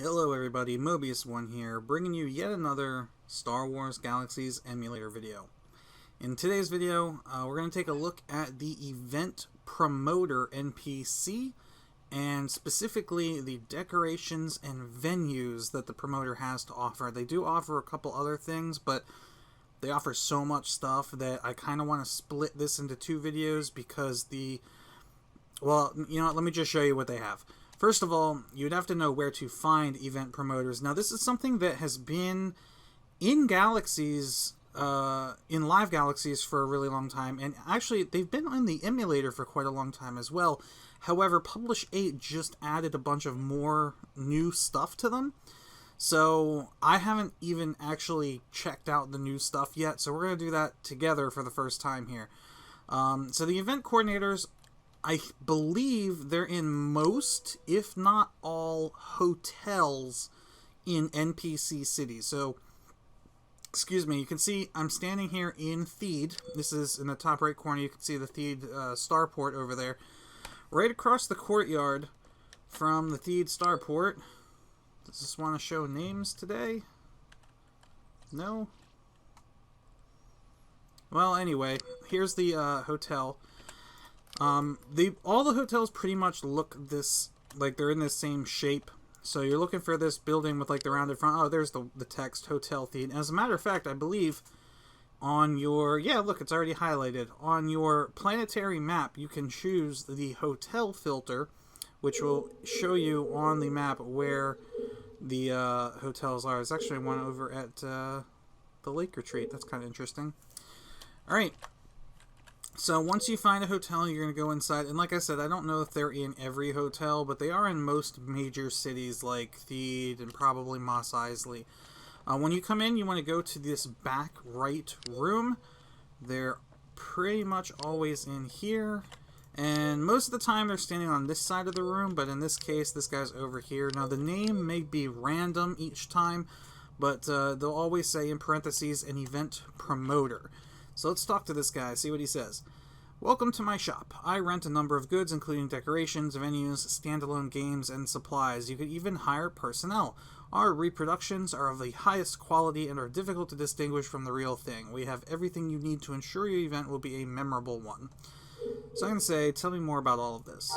Hello everybody, Mobius1 here, bringing you yet another Star Wars Galaxies emulator video. In today's video, we're going to take a look at the Event Promoter NPC, and specifically the decorations and venues that the promoter has to offer. They do offer a couple other things, but they offer so much stuff that I kind of want to split this into two videos because well, you know what, let me just show you what they have. First of all, you'd have to know where to find event promoters. Now, this is something that has been in Galaxies, in Live Galaxies for a really long time, and actually, they've been on the emulator for quite a long time as well. However, Publish 8 just added a bunch of more new stuff to them, so I haven't even actually checked out the new stuff yet, so we're going to do that together for the first time here. So the event coordinators, I believe they're in most, if not all, hotels in NPC cities. So, excuse me, you can see I'm standing here in Theed. This is in the top right corner. You can see the Theed starport over there. Right across the courtyard from the Theed starport. Does this want to show names today? No? Well, anyway, here's the hotel. All the hotels pretty much look like they're in the same shape. So you're looking for this building with like the rounded front. Oh, there's the text Hotel Theed. As a matter of fact, I believe on your, yeah, look, it's already highlighted. On your planetary map, you can choose the hotel filter, which will show you on the map where the hotels are. There's actually one over at the Lake Retreat. That's kind of interesting. All right. So once you find a hotel, you're going to go inside. And like I said, I don't know if they're in every hotel, but they are in most major cities like Theed and probably Mos Eisley. When you come in, you want to go to this back right room. They're pretty much always in here. And most of the time, they're standing on this side of the room. But in this case, this guy's over here. Now, the name may be random each time, but they'll always say in parentheses, an event promoter. So let's talk to this guy, see what he says. Welcome to my shop. I rent a number of goods, including decorations, venues, standalone games, and supplies. You could even hire personnel. Our reproductions are of the highest quality and are difficult to distinguish from the real thing. We have everything you need to ensure your event will be a memorable one. So I'm going to say, tell me more about all of this.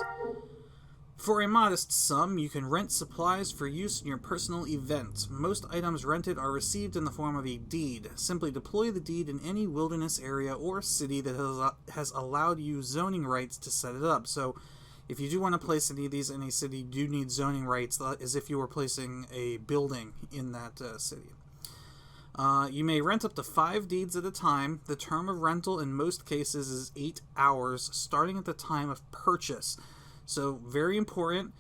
For a modest sum, you can rent supplies for use in your personal event. Most items rented are received in the form of a deed. Simply deploy the deed in any wilderness area or city that has allowed you zoning rights to set it up. So, if you do want to place any of these in a city, you do need zoning rights, as if you were placing a building in that city. You may rent up to 5 deeds at a time. The term of rental in most cases is 8 hours, starting at the time of purchase. So, very important,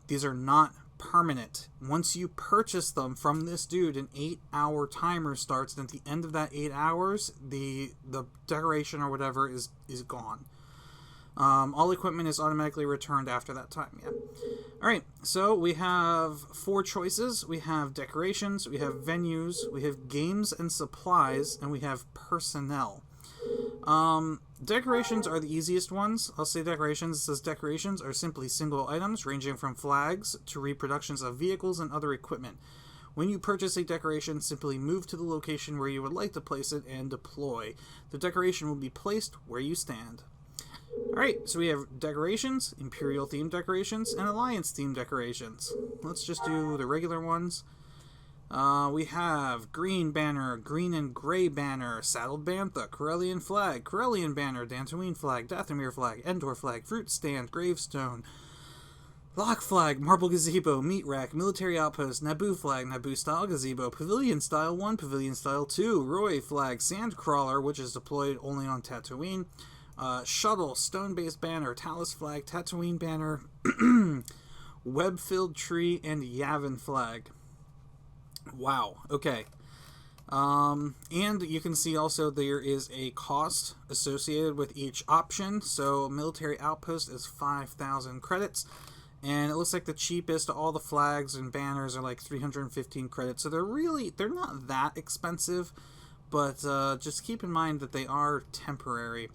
these are not permanent. Once you purchase them from this dude, an 8-hour timer starts, and at the end of that 8 hours, the decoration or whatever is gone. All equipment is automatically returned after that time, yeah. Alright, so we have 4 choices. We have decorations, we have venues, we have games and supplies, and we have personnel. Decorations are the easiest ones. I'll say decorations. It says decorations are simply single items ranging from flags to reproductions of vehicles and other equipment. When you purchase a decoration, simply move to the location where you would like to place it and deploy. The decoration will be placed where you stand. Alright, so we have decorations, Imperial themed decorations, and Alliance themed decorations. Let's just do the regular ones. We have green banner, green and gray banner, saddled bantha, Corellian flag, Corellian banner, Dantooine flag, Dathomir flag, Endor flag, fruit stand, gravestone, lock flag, marble gazebo, meat rack, military outpost, Naboo flag, Naboo style gazebo, pavilion style 1, pavilion style 2, Roy flag, sand crawler, which is deployed only on Tatooine, shuttle, stone-based banner, Talus flag, Tatooine banner, web-filled tree, and Yavin flag. Wow, okay. And you can see also there is a cost associated with each option. So military outpost is 5,000 credits. And it looks like the cheapest of all the flags and banners are like 315 credits. So they're not that expensive. But just keep in mind that they are temporary.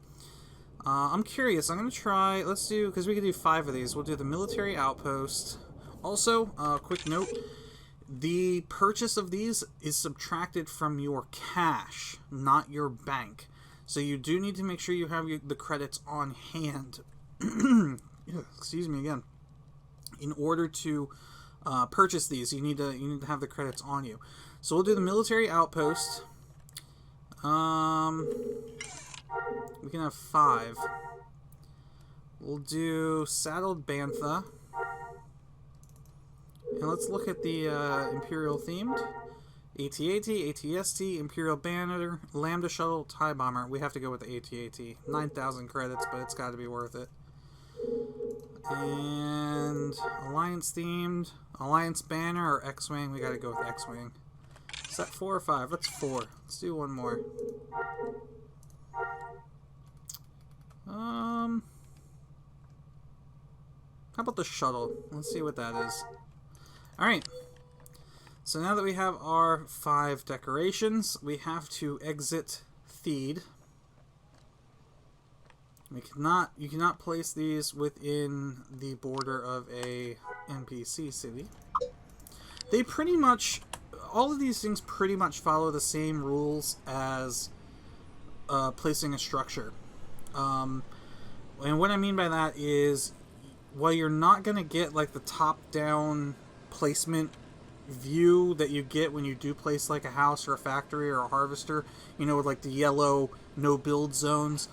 I'm curious. I'm going to try, let's do, because we can do 5 of these. We'll do the military outpost. Also, quick note. The purchase of these is subtracted from your cash, not your bank. So you do need to make sure you have the credits on hand. Excuse me again. In order to purchase these, you need to have the credits on you. So we'll do the military outpost. We can have 5. We'll do saddled bantha. And let's look at the Imperial themed. AT-AT, AT-ST, Imperial Banner, Lambda Shuttle, TIE Bomber. We have to go with the AT-AT. 9,000 credits, but it's got to be worth it. And Alliance themed. Alliance Banner or X-Wing. We got to go with X-Wing. Is that 4 or 5? That's 4. Let's do one more. How about the shuttle? Let's see what that is. Alright. So now that we have our 5 decorations, we have to exit Theed. You cannot place these within the border of a NPC city. They pretty much, all of these things pretty much follow the same rules as placing a structure. And what I mean by that is, while you're not going to get like the top-down placement view that you get when you do place like a house or a factory or a harvester, you know, with like the yellow no build zones,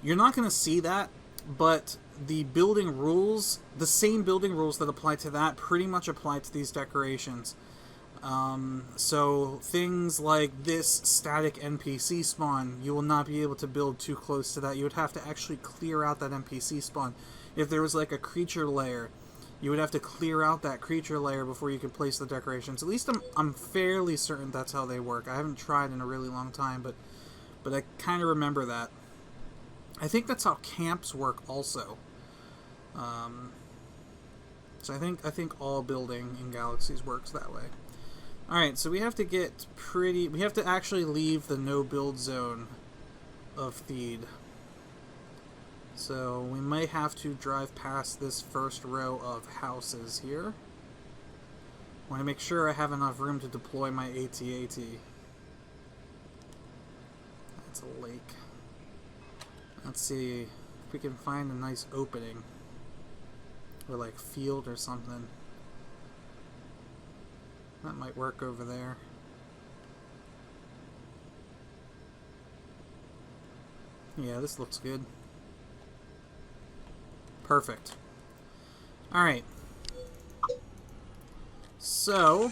you're not going to see that, but the building rules, the same building rules that apply to that pretty much apply to these decorations. So things like this static NPC spawn, you will not be able to build too close to that. You would have to actually clear out that NPC spawn. If there was like a creature layer, you would have to clear out that creature layer before you could place the decorations. At least I'm fairly certain that's how they work. I haven't tried in a really long time, but I kind of remember that. I think that's how camps work also. So I think all building in Galaxies works that way. Alright, so we have to actually leave the no build zone of Theed. So we might have to drive past this first row of houses here. I want to make sure I have enough room to deploy my AT-AT. That's a lake. Let's see if we can find a nice opening. Or like field or something. That might work over there. Yeah, this looks good. Perfect. Alright. So,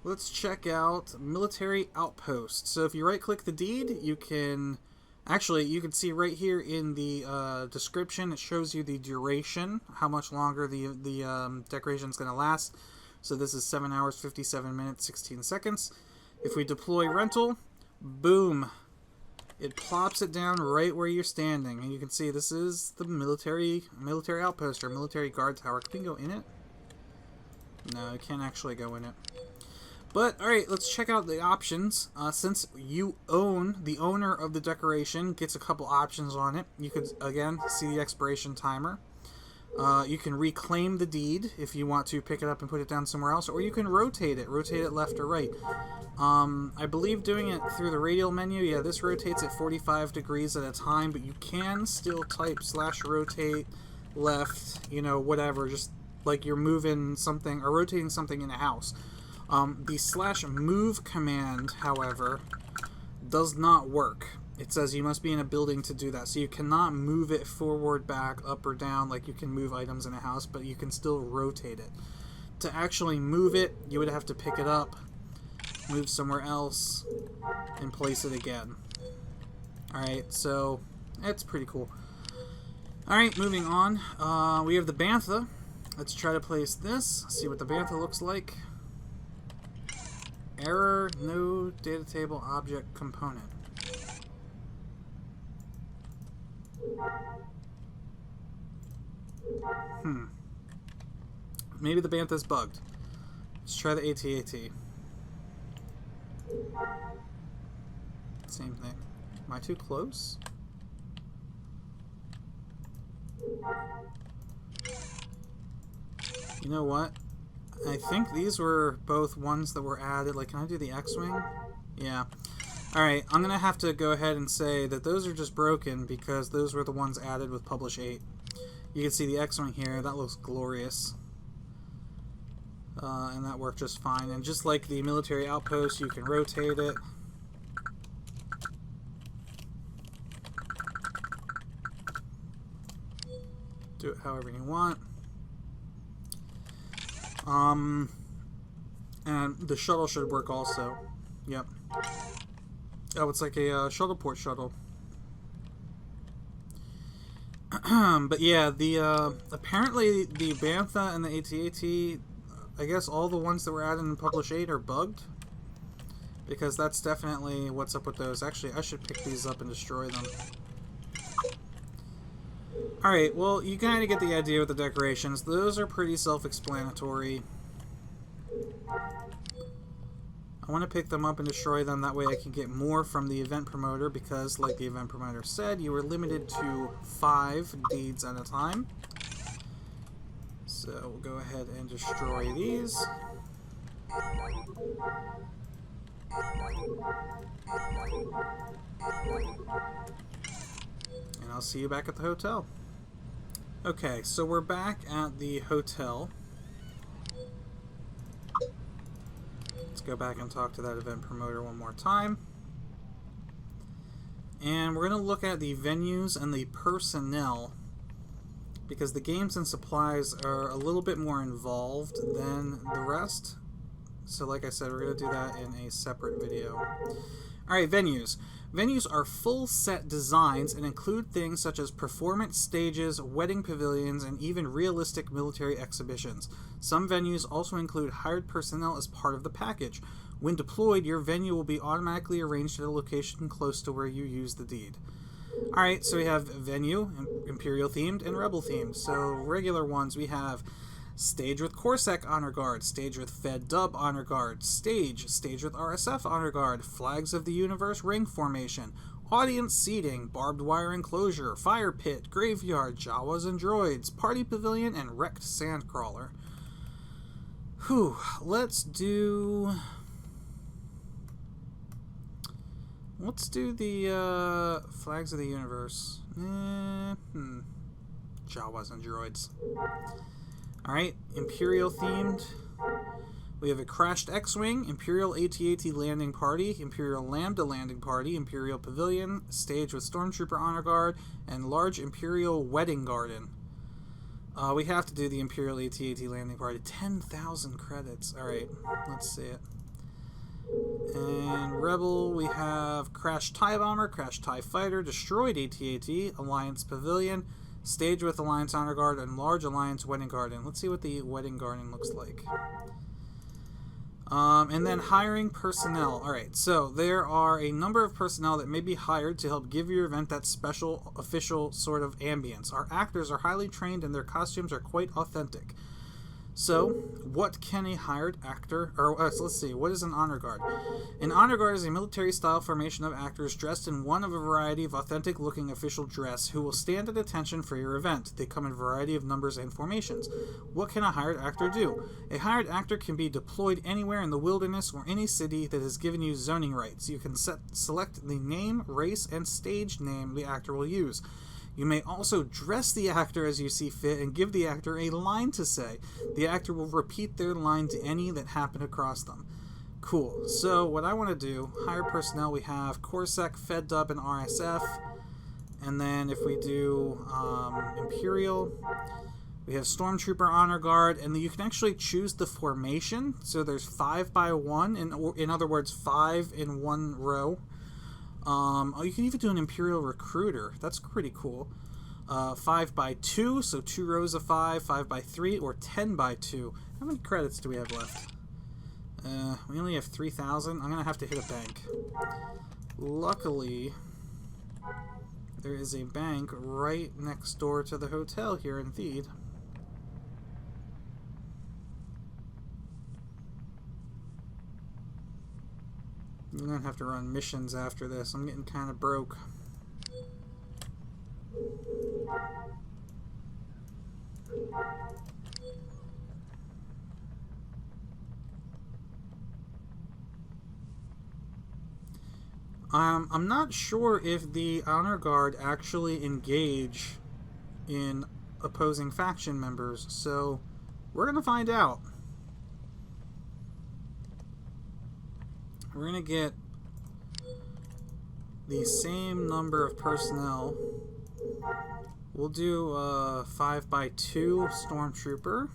let's check out Military Outpost. So if you right-click the deed, you can... Actually, you can see right here in the description, it shows you the duration, how much longer the decoration is going to last. So this is 7 hours, 57 minutes, 16 seconds. If we deploy rental, boom. It plops it down right where you're standing. And you can see this is the military outpost or military guard tower. Can we go in it? No, you can't actually go in it. But, alright, let's check out the options. Since you own, the owner of the decoration gets a couple options on it. You could, again, see the expiration timer. You can reclaim the deed if you want to pick it up and put it down somewhere else, or you can rotate it left or right. I believe doing it through the radial menu, yeah, this rotates at 45 degrees at a time, but you can still type /rotate left, you know, whatever, just like you're moving something or rotating something in a house. The /move command, however, does not work. It says you must be in a building to do that, so you cannot move it forward, back, up, or down like you can move items in a house, but you can still rotate it. To actually move it, you would have to pick it up, move somewhere else, and place it again. Alright, so that's pretty cool. Alright, moving on. We have the Bantha. Let's try to place this, see what the Bantha looks like. Error, no data table object component. Maybe the Bantha's bugged. Let's try the AT-AT. Same thing. Am I too close? You know what? I think these were both ones that were added. Like, can I do the X-Wing? Yeah. Alright, I'm going to have to go ahead and say that those are just broken because those were the ones added with Publish 8. You can see the X-Wing here. That looks glorious. And that worked just fine. And just like the military outpost, you can rotate it. Do it however you want. And the shuttle should work also. Yep. Oh, it's like a shuttle port shuttle. But yeah, the apparently the Bantha and the AT-AT, I guess all the ones that were added in Publish 8 are bugged. Because that's definitely what's up with those. Actually, I should pick these up and destroy them. Alright, well, you kind of get the idea with the decorations. Those are pretty self-explanatory. I want to pick them up and destroy them. That way I can get more from the Event Promoter because, like the Event Promoter said, you were limited to 5 deeds at a time. So we'll go ahead and destroy these. And I'll see you back at the hotel. Okay, so we're back at the hotel. Let's go back and talk to that Event Promoter one more time. And we're going to look at the venues and the personnel, because the games and supplies are a little bit more involved than the rest. So like I said, we're going to do that in a separate video. Alright, venues. Venues are full set designs and include things such as performance stages, wedding pavilions, and even realistic military exhibitions. Some venues also include hired personnel as part of the package. When deployed, your venue will be automatically arranged at a location close to where you use the deed. Alright, so we have venue, Imperial themed, and Rebel themed. So regular ones, we have stage with Corsac Honor Guard, stage with Fed Dub Honor Guard, stage with RSF Honor Guard, Flags of the Universe ring formation, audience seating, barbed wire enclosure, fire pit, graveyard, Jawas and droids, party pavilion, and wrecked sandcrawler. Whew, let's do the Flags of the Universe. Jawas and droids. Alright, Imperial themed. We have a crashed X-Wing, Imperial AT-AT landing party, Imperial Lambda landing party, Imperial Pavilion, stage with Stormtrooper Honor Guard, and large Imperial wedding garden. We have to do the Imperial AT-AT landing party. 10,000 credits. Alright, let's see it. And Rebel, we have crashed TIE Bomber, crashed TIE Fighter, destroyed AT-AT, Alliance Pavilion, stage with Alliance Honor Guard, and large Alliance Wedding Garden. Let's see what the Wedding Garden looks like. And then hiring personnel. Alright, so there are a number of personnel that may be hired to help give your event that special, official sort of ambience. Our actors are highly trained and their costumes are quite authentic. So, what can a hired actor, or so let's see, what is an honor guard? An honor guard is a military-style formation of actors dressed in one of a variety of authentic-looking official dress who will stand at attention for your event. They come in a variety of numbers and formations. What can a hired actor do? A hired actor can be deployed anywhere in the wilderness or any city that has given you zoning rights. You can select the name, race, and stage name the actor will use. You may also dress the actor as you see fit and give the actor a line to say. The actor will repeat their line to any that happen across them. Cool. So what I want to do, hire personnel, we have Corsac, Fed Dub, and RSF. And then if we do Imperial, we have Stormtrooper Honor Guard, and you can actually choose the formation. So there's 5 by 1, in other words, 5 in one row. Oh, you can even do an Imperial Recruiter. That's pretty cool. 5 by 2, so 2 rows of 5, 5 by 3, or 10 by 2. How many credits do we have left? We only have 3,000. I'm going to have to hit a bank. Luckily, there is a bank right next door to the hotel here in Theed. I'm going to have to run missions after this. I'm getting kind of broke. I'm not sure if the honor guard actually engage in opposing faction members, so we're gonna find out. We're gonna get the same number of personnel. We'll do 5x2 Stormtrooper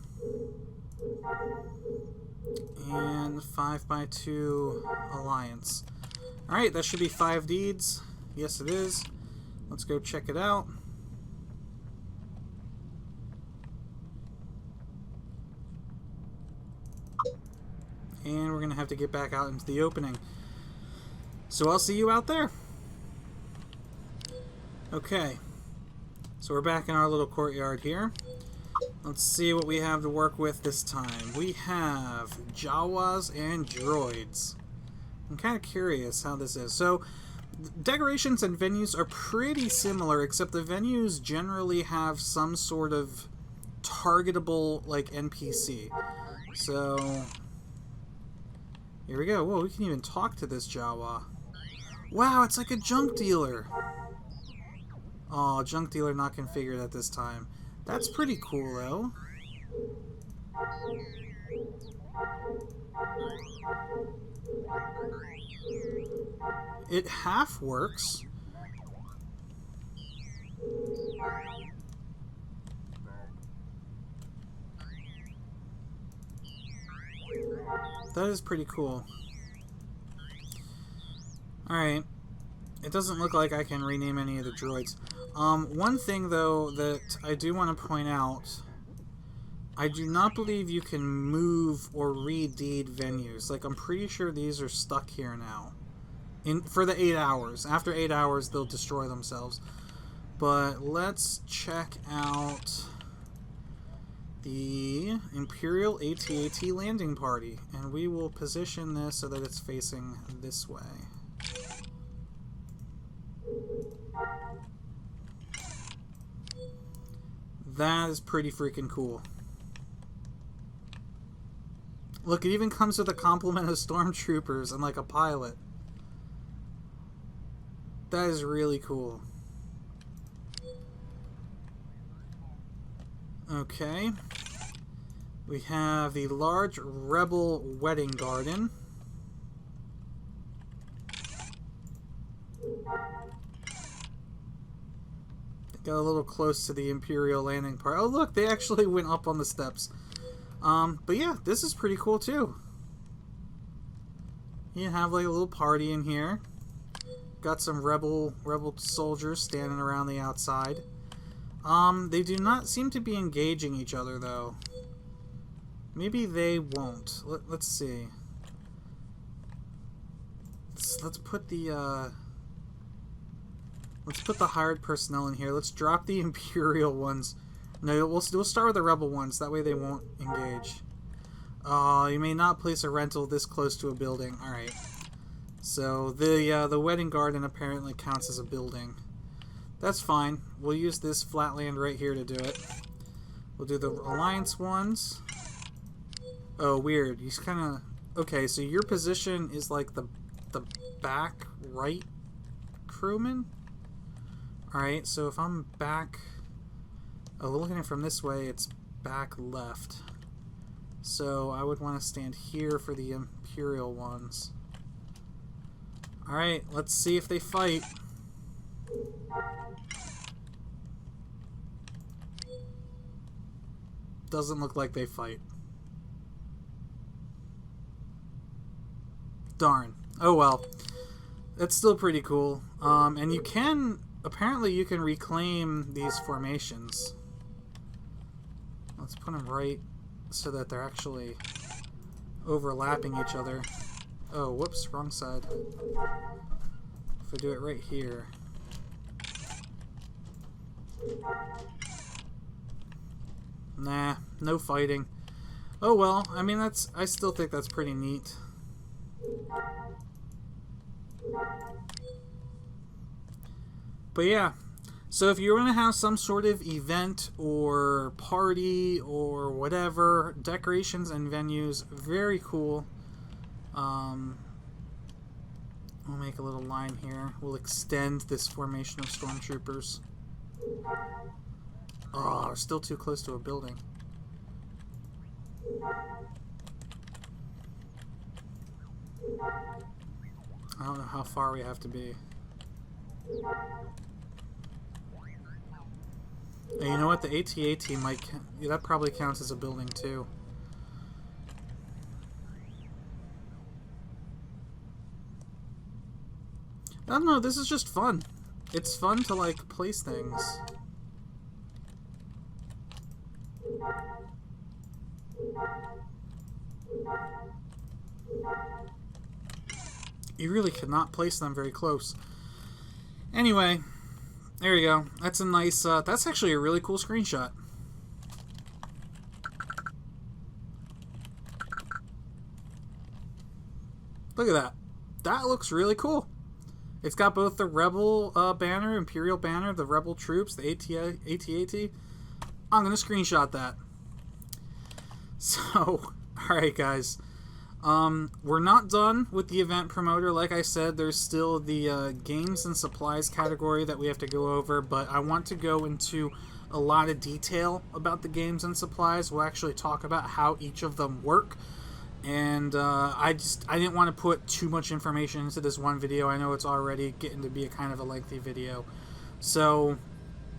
and 5x2 Alliance. Alright, that should be 5 deeds. Yes, it is. Let's go check it out. And we're going to have to get back out into the opening. So I'll see you out there. Okay. So we're back in our little courtyard here. Let's see what we have to work with this time. We have Jawas and droids. I'm kind of curious how this is. So, decorations and venues are pretty similar, except the venues generally have some sort of targetable, like, NPC. So, here we go. Whoa, we can even talk to this Jawa. Wow, it's like a junk dealer. Oh, junk dealer not configured at this time. That's pretty cool, though. It half works. That is pretty cool. Alright. It doesn't look like I can rename any of the droids. One thing, though, that I do want to point out, I do not believe you can move or re-deed venues. Like, I'm pretty sure these are stuck here now. For the 8 hours. After 8 hours, they'll destroy themselves. But let's check out the Imperial AT-AT landing party. And we will position this so that it's facing this way. That is pretty freaking cool. Look, it even comes with a complement of stormtroopers and like a pilot. That is really cool. Okay. We have the large rebel wedding garden. Got a little close to the Imperial landing part. Oh, look, they actually went up on the steps. But yeah, this is pretty cool too. You have like a little party in here. Got some rebel soldiers standing around the outside. They do not seem to be engaging each other though. Maybe they won't. Let's see. Let's put the hired personnel in here. Let's drop the Imperial ones. No, we'll start with the Rebel ones. That way they won't engage. You may not place a rental this close to a building. Alright. So, the wedding garden apparently counts as a building. That's fine. We'll use this flat land right here to do it. We'll do the Alliance ones. Oh, weird. He's kind of... Okay, so your position is like the back right crewman? Alright, so if I'm back... Oh, looking at it from this way, it's back left. So I would want to stand here for the Imperial ones. Alright, let's see if they fight. Doesn't look like they fight. Darn. Oh well. That's still pretty cool. And you can... Apparently you can reclaim these formations. Let's put them right so that they're actually overlapping each other. Oh, whoops, wrong side. If I do it right here. Nah, no fighting. Oh well, I mean I still think that's pretty neat. But yeah, so if you're going to have some sort of event or party or whatever, decorations and venues, very cool. We'll make a little line here. We'll extend this formation of stormtroopers. Oh, we're still too close to a building. I don't know how far we have to be. And you know what? The AT-AT might... Yeah, that probably counts as a building, too. I don't know, this is just fun. It's fun to, like, place things. You really cannot place them very close. Anyway, there you go. That's a nice, that's actually a really cool screenshot. Look at that. That looks really cool. It's got both the Rebel banner, Imperial banner, the Rebel troops, the AT-AT. I'm going to screenshot that. So, alright guys. We're not done with the event promoter. Like I said, there's still the games and supplies category that we have to go over, but I want to go into a lot of detail about the games and supplies. We'll actually talk about how each of them work. And I didn't want to put too much information into this one video. I know it's already getting to be a kind of a lengthy video. So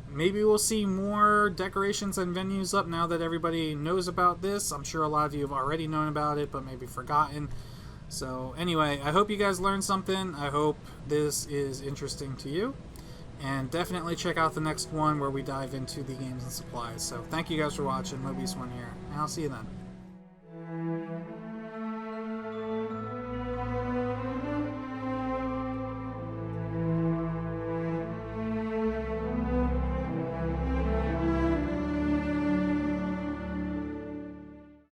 maybe we'll see more decorations and venues up now that everybody knows about this. I'm sure a lot of you have already known about it, but maybe forgotten. So anyway, I hope you guys learned something. I hope this is interesting to you. And definitely check out the next one where we dive into the games and supplies. So thank you guys for watching. Mobius1 here, and I'll see you then.